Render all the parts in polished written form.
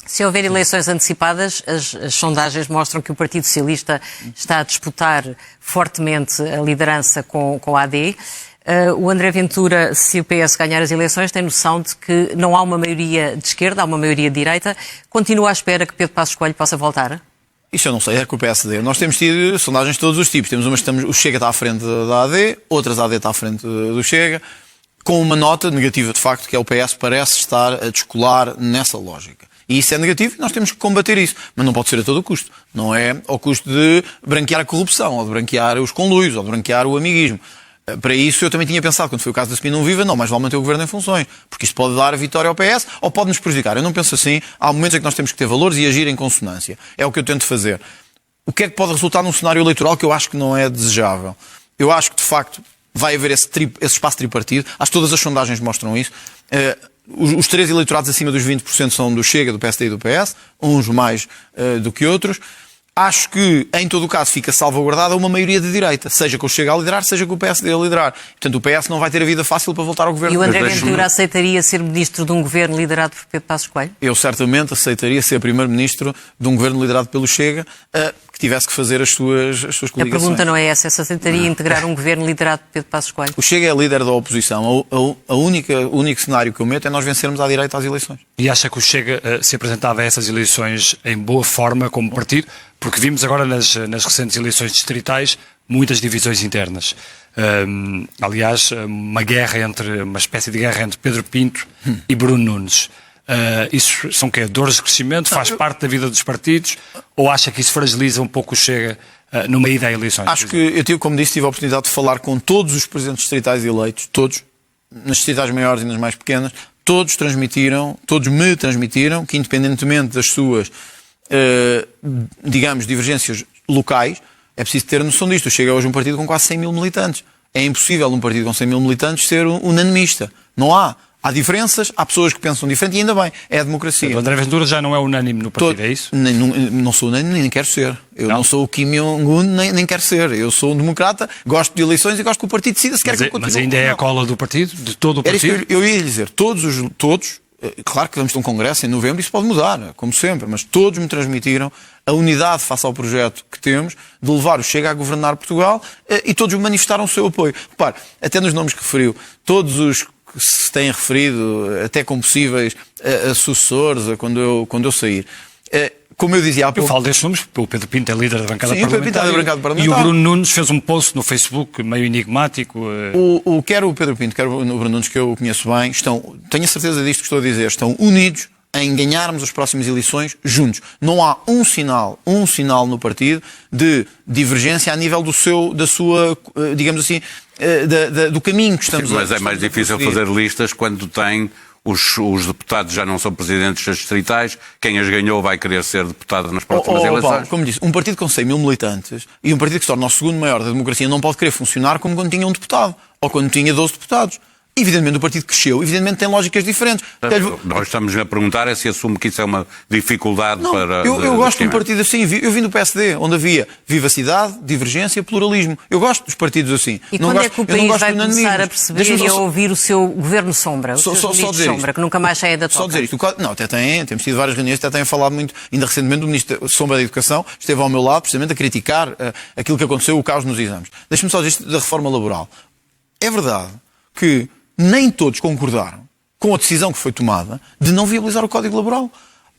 Se houver eleições antecipadas, as sondagens mostram que o Partido Socialista está a disputar fortemente a liderança com a AD. O André Ventura, se o PS ganhar as eleições, tem noção de que não há uma maioria de esquerda, há uma maioria de direita. Continua à espera que Pedro Passos Coelho possa voltar? Isto eu não sei, é com o PSD. Nós temos tido sondagens de todos os tipos. Temos umas que o Chega está à frente da AD, outras a AD está à frente do Chega, com uma nota negativa de facto, que é o PS parece estar a descolar nessa lógica. E isso é negativo e nós temos que combater isso. Mas não pode ser a todo o custo. Não é ao custo de branquear a corrupção, ou de branquear os conluios, ou de branquear o amiguismo. Para isso eu também tinha pensado, quando foi o caso da SPI não viva, não, mas vale manter o governo em funções, porque isto pode dar a vitória ao PS ou pode nos prejudicar. Eu não penso assim, há momentos em que nós temos que ter valores e agir em consonância. É o que eu tento fazer. O que é que pode resultar num cenário eleitoral que eu acho que não é desejável? Eu acho que, de facto, vai haver esse espaço tripartido. Acho que todas as sondagens mostram isso. Os três eleitorados acima dos 20% são do Chega, do PSD e do PS, uns mais do que outros. Acho que, em todo o caso, fica salvaguardada uma maioria de direita, seja com o Chega a liderar, seja com o PSD a liderar. Portanto, o PS não vai ter a vida fácil para voltar ao governo. E o André Ventura aceitaria ser ministro de um governo liderado por Pedro Passos Coelho? Eu certamente aceitaria ser primeiro-ministro de um governo liderado pelo Chega, que tivesse que fazer as suas coligações. A pergunta não é essa, se aceitaria integrar um governo liderado por Pedro Passos Coelho? O Chega é líder da oposição. O único cenário que eu meto é nós vencermos à direita às eleições. E acha que o Chega se apresentava a essas eleições em boa forma como partido? Porque vimos agora nas recentes eleições distritais muitas divisões internas. Aliás, uma espécie de guerra entre Pedro Pinto e Bruno Nunes. Isso são quê? Dores de crescimento? Faz parte da vida dos partidos? Ou acha que isso fragiliza um pouco o Chega numa ida a eleições? Acho que eu, como disse, tive a oportunidade de falar com todos os presidentes distritais eleitos, todos, nas distritais maiores e nas mais pequenas, todos me transmitiram que, independentemente das suas digamos, divergências locais, é preciso ter noção disto. Chega hoje um partido com quase 100 mil militantes. É impossível um partido com 100 mil militantes ser unanimista. Não há. Há diferenças, há pessoas que pensam diferente e ainda bem. É a democracia. O André Ventura já não é unânime no partido, é isso? Não sou unânime, nem quero ser. Eu não sou o Kim Jong-un, nem quero ser. Eu sou um democrata, gosto de eleições e gosto que o partido decida se quer que eu continue. Mas ainda é a cola do partido? De todo o partido? Eu ia lhe dizer, todos, claro que vamos ter um congresso em novembro, isso pode mudar, como sempre, mas todos me transmitiram a unidade face ao projeto que temos de levar o Chega a governar Portugal e todos manifestaram o seu apoio. Repare, até nos nomes que referiu, todos os que se têm referido, até como possíveis sucessores, quando eu sair. Como eu dizia há pouco... Eu falo destes nomes, o Pedro Pinto é líder da bancada parlamentar. E o Bruno Nunes fez um post no Facebook meio enigmático. Quer o Pedro Pinto, quer o Bruno Nunes, que eu conheço bem, tenho a certeza disto que estou a dizer, estão unidos em ganharmos as próximas eleições juntos. Não há um sinal no partido de divergência a nível da sua, digamos assim, do caminho que estamos Mas é mais difícil fazer listas quando tem... Os deputados já não são presidentes das distritais, quem as ganhou vai querer ser deputado nas próximas eleições. Paulo, como disse, um partido com 100 mil militantes e um partido que se torna o segundo maior da democracia não pode querer funcionar como quando tinha um deputado, ou quando tinha 12 deputados. Evidentemente o partido cresceu, evidentemente tem lógicas diferentes. Nós estamos a perguntar se assume que isso é uma dificuldade para... Eu gosto de um partido assim. Eu vim do PSD, onde havia vivacidade, divergência, pluralismo. Eu gosto dos partidos assim. E quando é que o país vai começar a perceber e a ouvir o seu governo sombra, o seu ministro sombra, que nunca mais sai da toca? Só dizer isto. Não, temos tido várias reuniões, até têm falado muito, ainda recentemente o ministro sombra da Educação esteve ao meu lado precisamente a criticar aquilo que aconteceu, o caos nos exames. Deixa-me só dizer isto da reforma laboral. É verdade que nem todos concordaram com a decisão que foi tomada de não viabilizar o Código Laboral.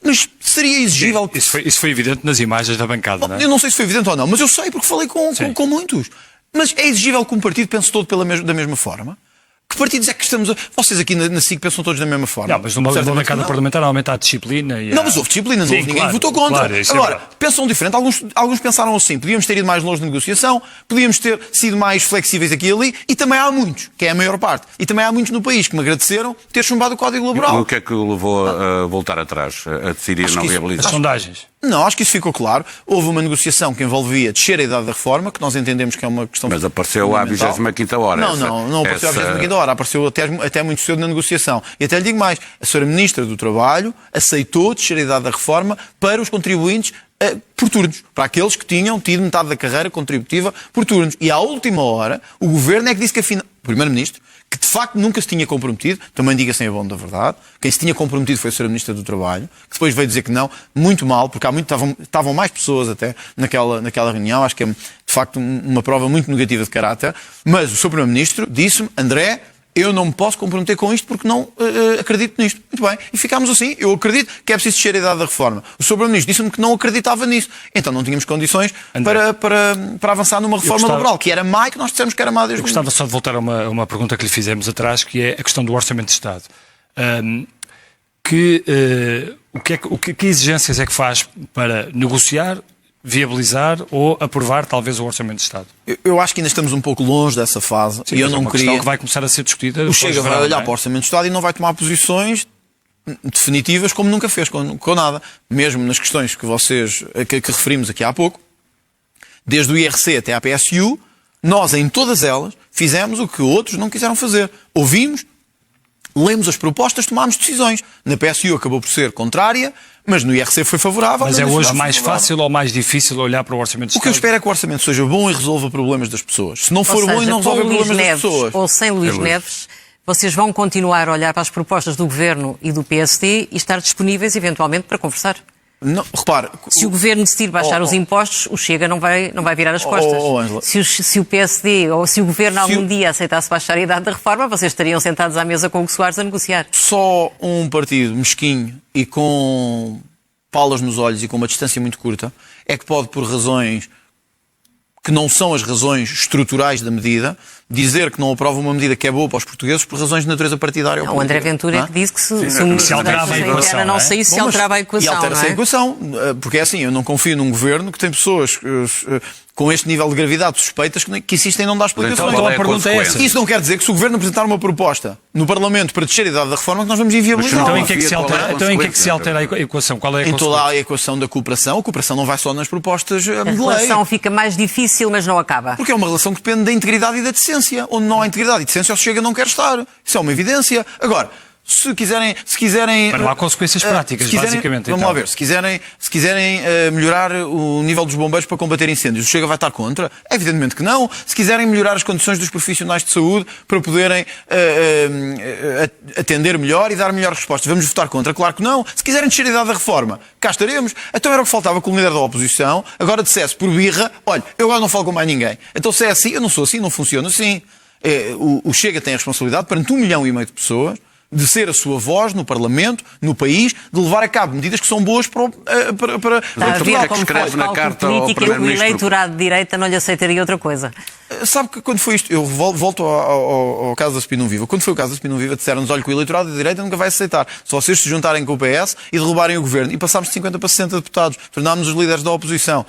Mas seria exigível... Isso foi evidente nas imagens da bancada, não é? Eu não sei se foi evidente ou não, mas eu sei porque falei com muitos. Mas é exigível que um partido pense todo da mesma forma? Que partidos é que estamos a... Vocês aqui na SIC pensam todos da mesma forma? Não, mas numa bancada parlamentar normalmente há disciplina e... Não, mas houve disciplina, não houve ninguém que votou contra. Agora, pensam diferente. Alguns pensaram assim, podíamos ter ido mais longe na negociação, podíamos ter sido mais flexíveis aqui e ali, e também há muitos, que é a maior parte, e também há muitos no país que me agradeceram ter chumbado o Código Laboral. O que é que o levou a voltar atrás, a decidir não viabilizar? As sondagens. Não, acho que isso ficou claro. Houve uma negociação que envolvia descer a idade da reforma, que nós entendemos que é uma questão... Mas apareceu à 25ª hora. Não apareceu à 25ª hora. Apareceu até muito cedo na negociação. E até lhe digo mais. A Sra. Ministra do Trabalho aceitou descer a idade da reforma para os contribuintes por turnos, para aqueles que tinham tido metade da carreira contributiva por turnos. E à última hora, o Governo é que disse que afinal, o Primeiro-Ministro, que de facto nunca se tinha comprometido, também diga-se em abono da verdade, quem se tinha comprometido foi a Sra. Ministra do Trabalho, que depois veio dizer que não, muito mal, porque estavam mais pessoas até naquela reunião, acho que é de facto uma prova muito negativa de caráter, mas o Sr. Primeiro-Ministro disse-me, André, eu não me posso comprometer com isto porque não acredito nisto. Muito bem. E ficámos assim. Eu acredito que é preciso descer a idade da reforma. O Sr. Primeiro-Ministro disse-me que não acreditava nisso. Então não tínhamos condições para avançar numa reforma laboral, que era má e que nós dissemos que era má desde o início. Gostava só de voltar a uma pergunta que lhe fizemos atrás, que é a questão do Orçamento de Estado. Que exigências é que faz para negociar, viabilizar ou aprovar talvez o Orçamento de Estado? Eu acho que ainda estamos um pouco longe dessa fase. Sim, e eu não queria... questão que vai começar a ser discutida. O Chega vai olhar para o Orçamento de Estado e não vai tomar posições definitivas como nunca fez, com nada. Mesmo nas questões que referimos aqui há pouco, desde o IRC até à PSU, nós em todas elas fizemos o que outros não quiseram fazer. Ouvimos, lemos as propostas, tomámos decisões. Na PSU acabou por ser contrária, mas no IRC foi favorável. Mas é hoje mais fácil ou mais difícil olhar para o Orçamento de Estado? O que eu espero é que o Orçamento seja bom e resolva problemas das pessoas. Se não for bom e não resolver problemas das pessoas... Ou sem Luís Neves, vocês vão continuar a olhar para as propostas do Governo e do PSD e estar disponíveis eventualmente para conversar? Não, repare, se o Governo decidir baixar os impostos, o Chega não vai virar as costas. Se o PSD ou se o Governo algum dia aceitasse baixar a idade da reforma, vocês estariam sentados à mesa com o Soares a negociar. Só um partido mesquinho e com palas nos olhos e com uma distância muito curta é que pode, por razões que não são as razões estruturais da medida, dizer que não aprova uma medida que é boa para os portugueses por razões de natureza partidária. O André Ventura é que disse que se alterava a equação, não saísse, se alterava a equação. E altera-se a equação, porque é assim, eu não confio num governo que tem pessoas com este nível de gravidade suspeitas que insistem em não dar explicações. Então, a pergunta é essa. Isso não quer dizer que se o governo apresentar uma proposta no Parlamento para descer a idade da reforma, que nós vamos inviabilizar. Então em que é que se altera a equação? Qual é a em toda a equação da cooperação. A cooperação não vai só nas propostas de lei. A relação fica mais difícil, mas não acaba. Porque é uma relação que depende da integridade e da decência. Onde não há integridade e decência, o Chega não quer estar. Isso é uma evidência. Agora, se quiserem... Mas não há consequências práticas, basicamente. Vamos lá ver. Se quiserem melhorar o nível dos bombeiros para combater incêndios, o Chega vai estar contra? Evidentemente que não. Se quiserem melhorar as condições dos profissionais de saúde para poderem atender melhor e dar melhores respostas, vamos votar contra? Claro que não. Se quiserem descer a idade da reforma, cá estaremos. Então era o que faltava que o líder da oposição agora dissesse por birra, olha, eu agora não falo com mais ninguém. Então se é assim, eu não sou assim, não funciona assim. O Chega tem a responsabilidade perante 1,5 milhão de pessoas de ser a sua voz no Parlamento, no país, de levar a cabo medidas que são boas para a ver como faz na carta ao Primeiro-Ministro. O eleitorado de direita não lhe aceitaria outra coisa. Sabe que quando foi isto, eu volto ao caso da Spinum Viva. Quando foi o caso da Spinum Viva, disseram-nos, olha, que o eleitorado de direita nunca vai aceitar. Só vocês se juntarem com o PS e derrubarem o governo. E passámos de 50 para 60 deputados. Tornámos-nos os líderes da oposição.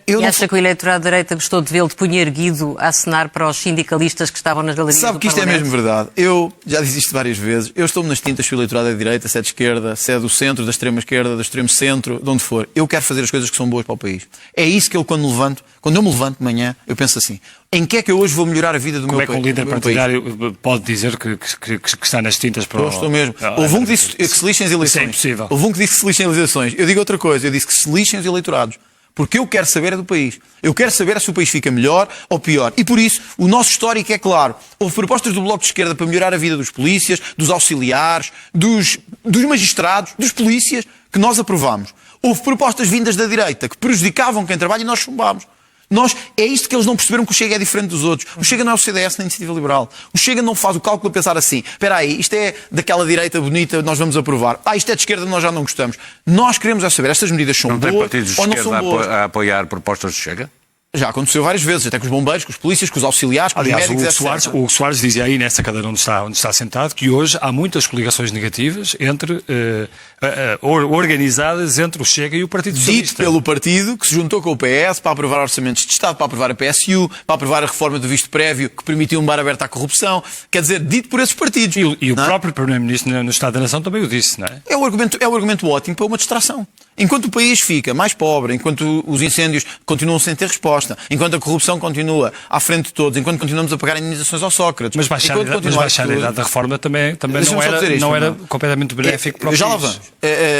E acha que o eleitorado de direita gostou de vê-lo de punho erguido a acenar para os sindicalistas que estavam nas galerias do Sabe que isto Parlamento? É mesmo verdade. Eu já disse isto várias vezes. Eu estou-me nas tintas se o eleitorado é de direita, se é de esquerda, se é do centro, da extrema esquerda, do extremo centro, de onde for. Eu quero fazer as coisas que são boas para o país. É isso que quando eu me levanto de manhã, eu penso assim, em que é que eu hoje vou melhorar a vida do meu país? Como é que um líder partidário pode dizer que está nas tintas para o... Eu estou mesmo. Houve um que disse que se lixem as eleições. Isso é impossível. Houve um que disse que se lixem as eleições. Eu digo outra coisa. Eu disse que se lixem os eleitorados. Porque eu quero saber é do país. Eu quero saber se o país fica melhor ou pior. E por isso, o nosso histórico é claro. Houve propostas do Bloco de Esquerda para melhorar a vida dos polícias, dos auxiliares, dos magistrados, dos polícias, que nós aprovámos. Houve propostas vindas da direita que prejudicavam quem trabalha e nós chumbámos. É isto que eles não perceberam, que o Chega é diferente dos outros. O Chega não é o CDS nem a Iniciativa Liberal. O Chega não faz o cálculo a pensar assim, espera aí, isto é daquela direita bonita, nós vamos aprovar. Isto é de esquerda, nós já não gostamos. Nós queremos saber, estas medidas são boas ou não são boas. A apoiar propostas de Chega? Já aconteceu várias vezes, até com os bombeiros, com os polícias, com os auxiliares, com os médicos, etc. O Soares dizia aí, nessa cadeira onde está sentado, que hoje há muitas coligações negativas organizadas entre o Chega e o Partido Socialista. Dito pelo partido que se juntou com o PS para aprovar orçamentos de Estado, para aprovar a PSU, para aprovar a reforma do visto prévio que permitiu um bar aberto à corrupção. Quer dizer, dito por esses partidos. E o próprio Primeiro-Ministro no Estado da Nação também o disse, não é? É o argumento ótimo para uma distração. Enquanto o país fica mais pobre, enquanto os incêndios continuam sem ter resposta, enquanto a corrupção continua à frente de todos, enquanto continuamos a pagar indenizações ao Sócrates... Mas baixar a idade da reforma também não era completamente benéfico para o já lá país. vamos.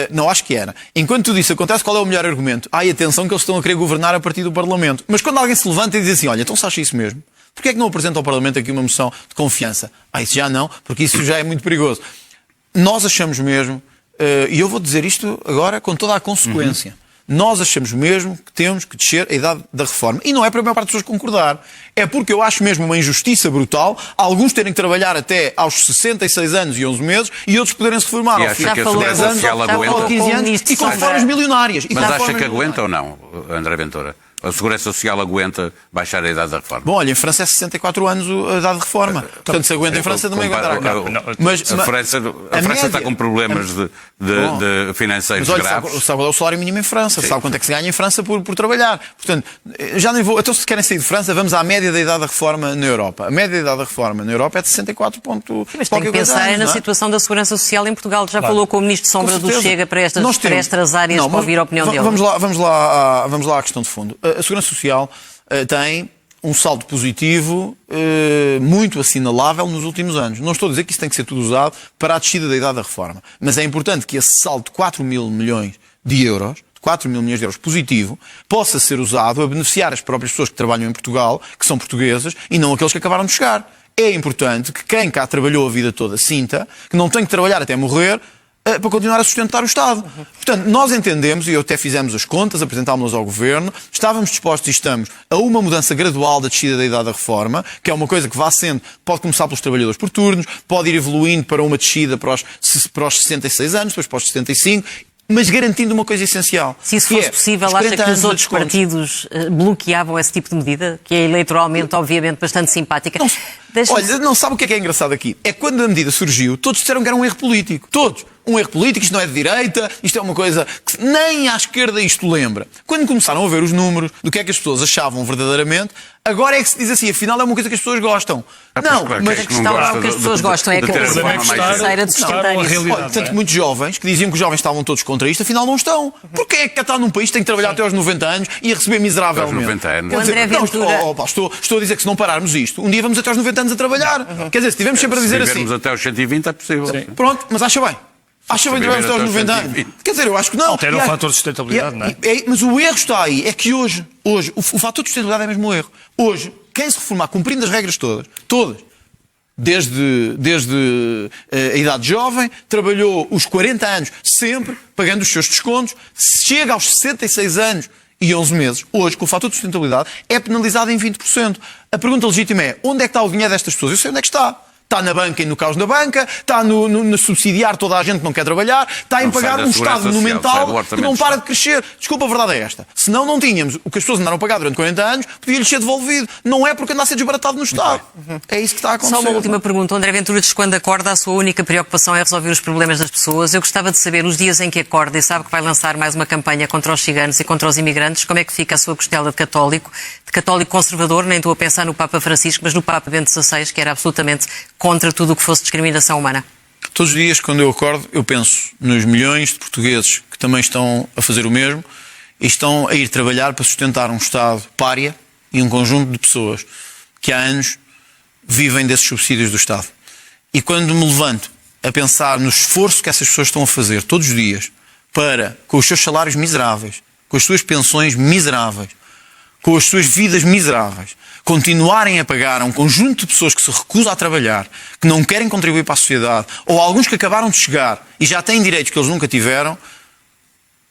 Não, acho que era. Enquanto tudo isso acontece, qual é o melhor argumento? Atenção que eles estão a querer governar a partir do Parlamento. Mas quando alguém se levanta e diz assim, olha, então se acha isso mesmo? Porquê é que não apresenta ao Parlamento aqui uma moção de confiança? Isso já não, porque isso já é muito perigoso. Nós achamos mesmo, e eu vou dizer isto agora com toda a consequência, nós achamos mesmo que temos que descer a idade da reforma. E não é para a maior parte das pessoas concordar. É porque eu acho mesmo uma injustiça brutal alguns terem que trabalhar até aos 66 anos e 11 meses e outros poderem se reformar E ao acha fim que a de 10 Segurança anos Social ou aguenta? 15 anos e com reformas milionárias. Mas acha que aguenta ou não, André Ventura? A Segurança Social aguenta baixar a idade da reforma? Bom, olha, em França é 64 anos a idade de reforma. Portanto, se aguenta em França, também aguentará cá. A França está com problemas de financeiros mas olha, graves. sabe qual é o salário mínimo em França? Sabe quanto é que se ganha em França por trabalhar? Portanto, já nem vou... Então, se querem sair de França, vamos à média da idade da reforma na Europa. A média da idade da reforma na Europa é de 64 pontos. Mas tem que pensar na situação da Segurança Social em Portugal. Já falou com o Ministro de Sombra do Chega para estas áreas para ouvir a opinião dele? Vamos lá à questão de fundo. A Segurança Social tem um saldo positivo muito assinalável nos últimos anos. Não estou a dizer que isso tem que ser tudo usado para a descida da idade da reforma, mas é importante que esse saldo de 4 mil milhões de euros, 4 mil milhões de euros positivo, possa ser usado a beneficiar as próprias pessoas que trabalham em Portugal, que são portuguesas, e não aqueles que acabaram de chegar. É importante que quem cá trabalhou a vida toda sinta que não tem que trabalhar até morrer para continuar a sustentar o Estado. Portanto, nós entendemos, e até fizemos as contas, apresentámos-las ao Governo, estávamos dispostos e estamos a uma mudança gradual da descida da idade da reforma, que é uma coisa que vá sendo, pode começar pelos trabalhadores por turnos, pode ir evoluindo para uma descida para os 66 anos, depois para os 65, mas garantindo uma coisa essencial. Se isso fosse possível, acha que os outros partidos bloqueavam esse tipo de medida, que é eleitoralmente, obviamente, bastante simpática? Olha, não sabe o que é engraçado aqui? É que quando a medida surgiu, todos disseram que era um erro político. Todos. Um erro político, isto não é de direita, isto é uma coisa que nem à esquerda isto lembra. Quando começaram a ver os números do que é que as pessoas achavam verdadeiramente, agora é que se diz assim, afinal é uma coisa que as pessoas gostam. Não, mas a questão não é o que as pessoas gostam, é que a reforma financeira de Tanto muitos jovens que diziam que os jovens estavam todos contra isto, afinal não estão. Porque é que está num país que tem que trabalhar até aos 90 anos e a receber miseravelmente? Aos 90 anos. O André Ventura... Estou a dizer que se não pararmos isto, um dia vamos até aos 90 anos a trabalhar. Quer dizer, se estivermos sempre a dizer assim... Se vivermos até aos 120 é possível. Sim. Pronto, mas acha bem. Acha bem que vamos até aos 90 anos. Quer dizer, eu acho que não. Altera o fator de sustentabilidade, não é? Mas o erro está aí. É que hoje o fator de sustentabilidade é mesmo o erro. Hoje, quem se reformar cumprindo as regras todas, desde a idade jovem, trabalhou os 40 anos sempre, pagando os seus descontos, chega aos 66 anos e 11 meses, hoje, com o fator de sustentabilidade, é penalizado em 20%. A pergunta legítima é, onde é que está o dinheiro destas pessoas? Eu sei onde é que está. Está na banca e no caos da banca, está no subsidiar toda a gente que não quer trabalhar, está em pagar um Estado monumental que não para de crescer. Desculpa, a verdade é esta. Senão não tínhamos o que as pessoas andaram a pagar durante 40 anos, podia-lhes ser devolvido. Não é porque anda a ser desbaratado no Estado. É isso que está a acontecer. Só uma última pergunta. O André Ventura diz que quando acorda a sua única preocupação é resolver os problemas das pessoas. Eu gostava de saber, nos dias em que acorda e sabe que vai lançar mais uma campanha contra os ciganos e contra os imigrantes, como é que fica a sua costela de católico conservador, nem estou a pensar no Papa Francisco, mas no Papa Bento XVI, que era absolutamente contra tudo o que fosse discriminação humana. Todos os dias, quando eu acordo, eu penso nos milhões de portugueses que também estão a fazer o mesmo e estão a ir trabalhar para sustentar um Estado pária e um conjunto de pessoas que há anos vivem desses subsídios do Estado. E quando me levanto a pensar no esforço que essas pessoas estão a fazer todos os dias para, com os seus salários miseráveis, com as suas pensões miseráveis, com as suas vidas miseráveis, continuarem a pagar a um conjunto de pessoas que se recusam a trabalhar, que não querem contribuir para a sociedade, ou alguns que acabaram de chegar e já têm direitos que eles nunca tiveram,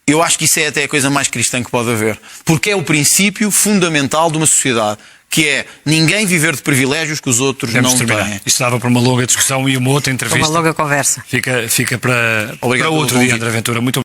eu acho que isso é até a coisa mais cristã que pode haver. Porque é o princípio fundamental de uma sociedade, que é ninguém viver de privilégios que os outros não têm. Isto dava para uma longa discussão e uma outra entrevista. Uma longa conversa. Fica para outro dia, André Ventura. Muito